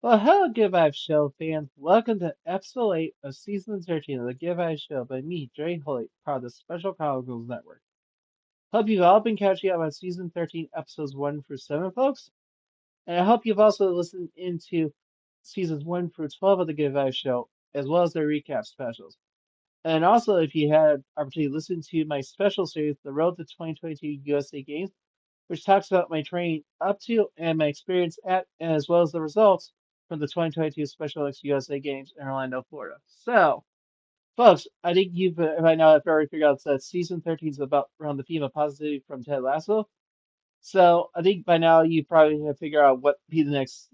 Well, hello, Give Vibe Show fans. Welcome to episode 8 of season 13 of the Give Vibe Show by me, Dre Hoyt, part of the Special Chronicles Network. Hope you've all been catching up on season 13, episodes 1 through 7, folks. And I hope you've also listened into seasons 1 through 12 of the Give Vibe Show, as well as their recap specials. And also, if you had opportunity to listen to my special series, The Road to 2022 USA Games, which talks about my training up to and my experience at, as well as the results from the 2022 Special Olympics USA Games in Orlando, Florida. So, folks, I think you've by now have already figured out that season 13 is about around the theme of positivity from Ted Lasso. So, I think by now you probably have figured out what be the next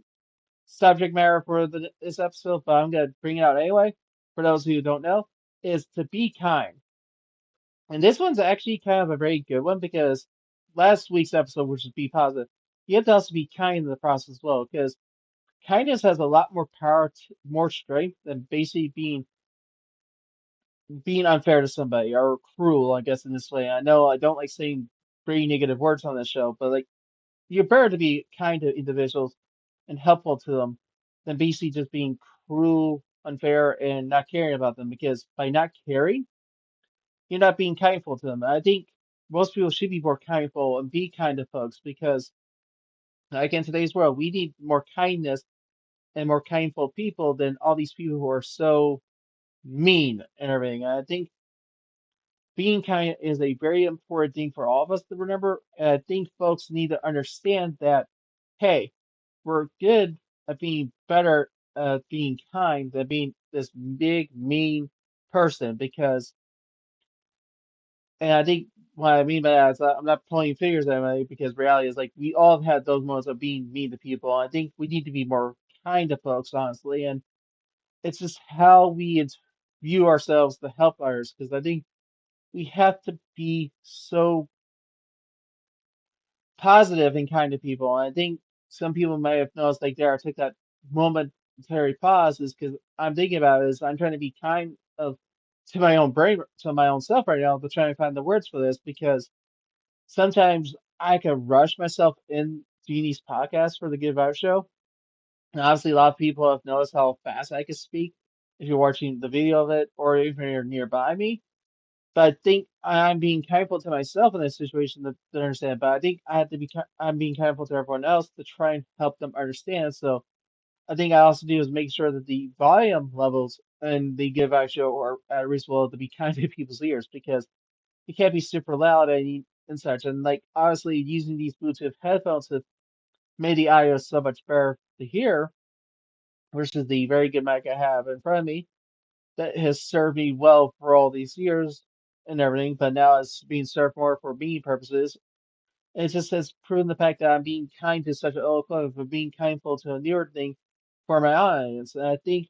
subject matter for this episode, but I'm going to bring it out anyway. For those who don't know, is to be kind. And this one's actually kind of a very good one because last week's episode, which is be positive, you have to also be kind in the process as well because kindness has a lot more power, more strength than basically being unfair to somebody or cruel. I guess in this way, I know I don't like saying very negative words on this show, but like you're better to be kind to individuals and helpful to them than basically just being cruel, unfair, and not caring about them because by not caring you're not being kindful to them. I think most people should be more kindful and be kind to folks because, like in today's world, we need more kindness and more kindful people than all these people who are so mean and everything. And I think being kind is a very important thing for all of us to remember. And I think folks need to understand that, hey, we're good at being better at being kind than being this big, mean person because and I think what I mean by that is I'm not pointing fingers at anybody because reality is like we all have had those moments of being mean to people. I think we need to be more kind to folks, honestly, and it's just how we view ourselves to help others. Because I think we have to be so positive and kind to people. And I think some people might have noticed like there I took that momentary pause is because I'm thinking about it is I'm trying to be kind of to my own brain to my own self right now, but trying to find the words for this because sometimes I can rush myself in Jeannie's podcast for the Good Vibe Show. And obviously, a lot of people have noticed how fast I can speak if you're watching the video of it or if you're nearby me. But I think I'm being kindful to myself in this situation to understand. But I think I have to be, I'm being kindful to everyone else to try and help them understand. So I think I also do is make sure that the volume levels and the Good Vibe Show are at reasonable to be kind to people's ears because it can't be super loud and such. And like honestly, using these Bluetooth headphones have made the audio so much better to hear versus the very good mic I have in front of me that has served me well for all these years and everything, but now it's being served more for me purposes. And it just has proven the fact that I'm being kind to such an old club, but being kindful to a newer thing for my audience. And I think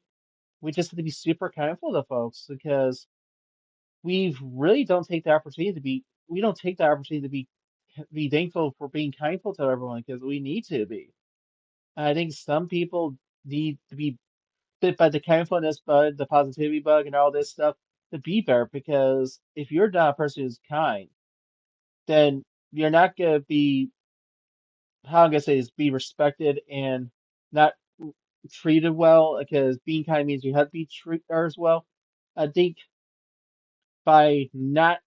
we just have to be super kindful to folks because we really don't take the opportunity to be we don't take the opportunity to be thankful for being kindful to everyone because we need to be. And I think some people need to be bit by the kindfulness bug, the positivity bug, and all this stuff to be better because if you're not a person who's kind, then you're not gonna be how I'm gonna say is be respected and not treated well because being kind means you have to be treated as well. I think by not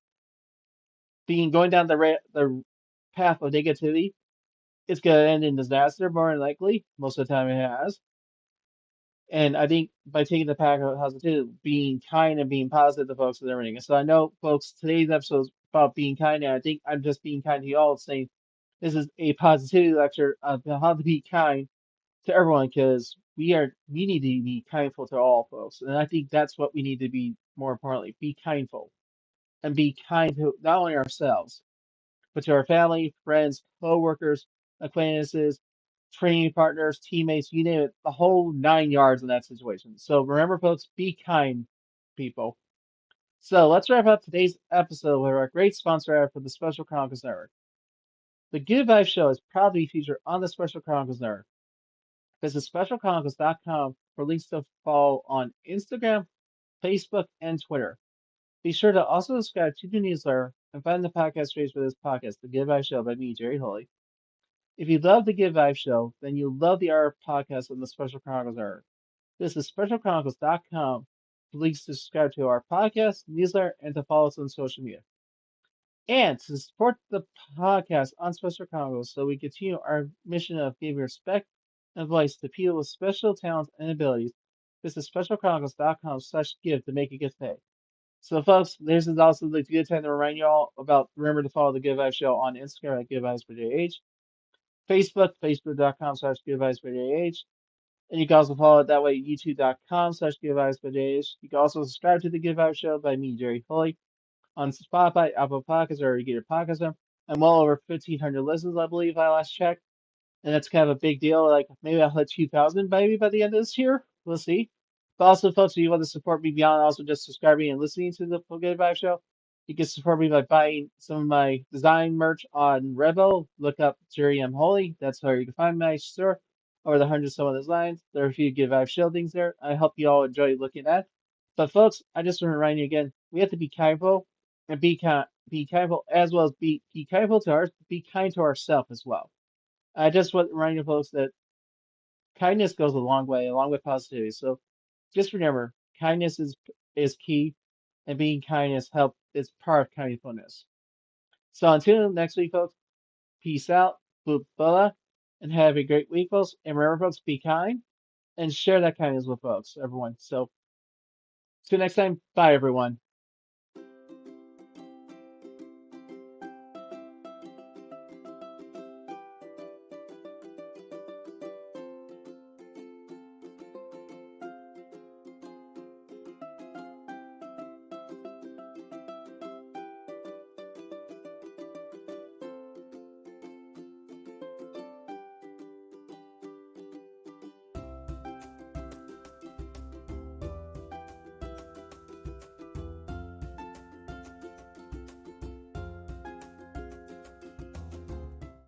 being going down the path of negativity, it's going to end in disaster more than likely. Most of the time, it has. And I think by taking the path of positivity, being kind and being positive to folks and everything. And so I know, folks, today's episode is about being kind, and I think I'm just being kind to you all, saying this is a positivity lecture of how to be kind to everyone because we need to be kindful to all folks, and I think that's what we need to be more importantly, be kindful and be kind to not only ourselves but to our family, friends, co-workers, acquaintances, training partners, teammates, you name it, the whole 9 yards in that situation. So remember, folks, be kind, people. So let's wrap up today's episode with our great sponsor ad for the Special Chronicles Network. The Good Vibe Show is proud to be featured on the Special Chronicles Network. Visit specialchronicles.com for links to follow on Instagram, Facebook, and Twitter. Be sure to also subscribe to the newsletter and find the podcast page for this podcast, The Good Vibe Show by me, Jerry Holy. If you love the Give Vibe Show, then you'll love the Art podcast and the Special Chronicles Art. This is specialchronicles.com. Please subscribe to our podcast, newsletter, and to follow us on social media. And to support the podcast on Special Chronicles so we continue our mission of giving respect and voice to people with special talents and abilities, visit specialchronicles.com/give to make a gift pay. So, folks, this is also the good time to remind you all about remember to follow the Good Vibes Show on Instagram at Good Vibes for JH, Facebook, facebook.com/Good Vibes for JH, and you can also follow it that way, youtube.com/Good Vibes for JH. You can also subscribe to the Good Vibes Show by me, Jerry Foley, on Spotify, Apple Podcasts, or you get your podcast from. I'm well over 1,500 listens, I believe, I last checked. And that's kind of a big deal. Like maybe I'll hit 2,000 maybe by the end of this year. We'll see. But also, folks, if you want to support me beyond also just subscribing and listening to the Good Vibe Show, you can support me by buying some of my design merch on Revo. Look up Jerry M. Holy. That's where you can find my store. Over the hundred some of designs. There are a few Good Vibe Show things there. I hope you all enjoy looking at. But folks, I just want to remind you again, we have to be kindful and be kindful as well as be kindful to be kind to ourselves as well. I just want to remind you folks that kindness goes a long way, along with positivity. So just remember, kindness is key, and being kindness help is part of kindfulness. So until next week, folks, peace out, blah, and have a great week, folks. And remember, folks, be kind and share that kindness with folks, everyone. So till next time, bye, everyone.